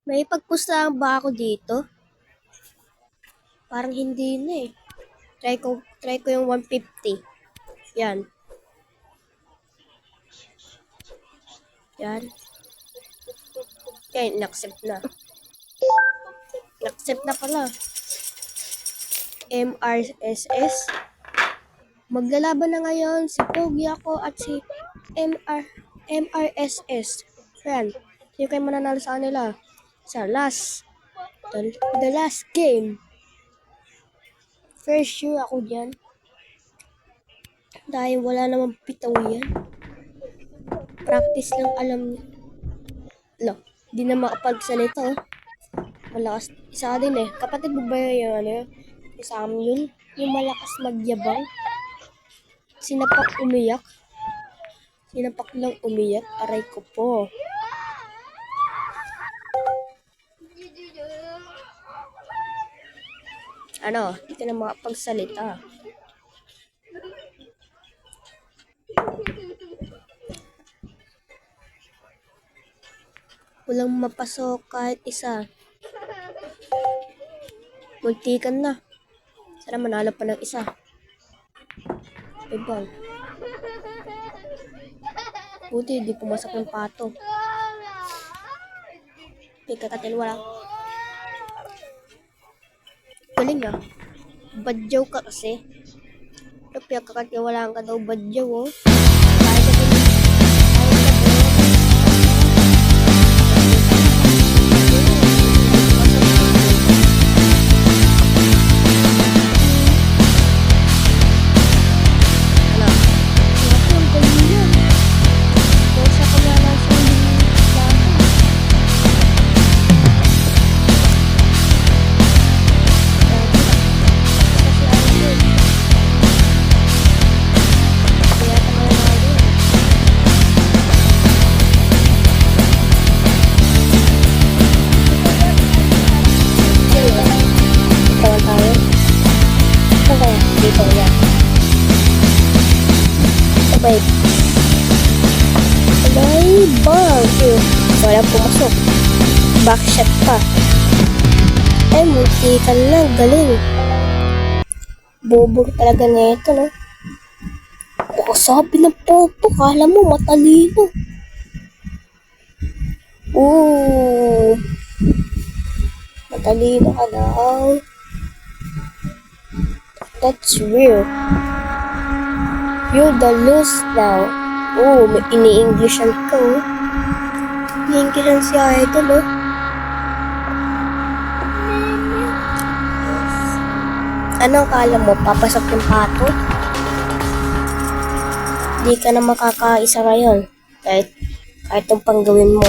May pagpustahan ba ako dito? Parang hindi na eh. Try ko yung 150. Yan. Yan. Okay, in-accept na. In-accept na pala. MRSS. Maglalaban na ngayon si Pogi ako at si MRSS. Yan. Sino kayo mananalo sa kanila? Sa the last game. First year ako dyan. Dahil wala namang pitaw yan. Practice lang alam niya. No, di na makapagsalita oh. Malakas. Isa din eh. Kapatid mo ba yung ano? Si Samuel? Yung malakas magyabang. Sinapak umiyak. Sinapak lang umiyak. Aray ko po. Ano? Hindi ka na makapagsalita. Walang mapasok kahit isa. Muntikan na. Sana manalo pa ng isa. Ibang. Buti, di pumasok ng pato. Kakatil wala. Galing ah. Badyaw ka kasi. Kapya kakatiwalaan ka daw badyaw oh. Kahit ka din. Sabay. Bang! Wala pumasok. Backshot pa. Muntikan lang. Galing. Bobo talaga na ito, no? Baka sabi ng popo. Kala mo matalino. Matalino ka lang. That's real. You're the lose now. May ini-Englishan ko. Ini-Englishan si Idol, oh. Anong kala mo? Papasok yung pato? Di ka na makakaisa ngayon. Kahit yung panggawin mo.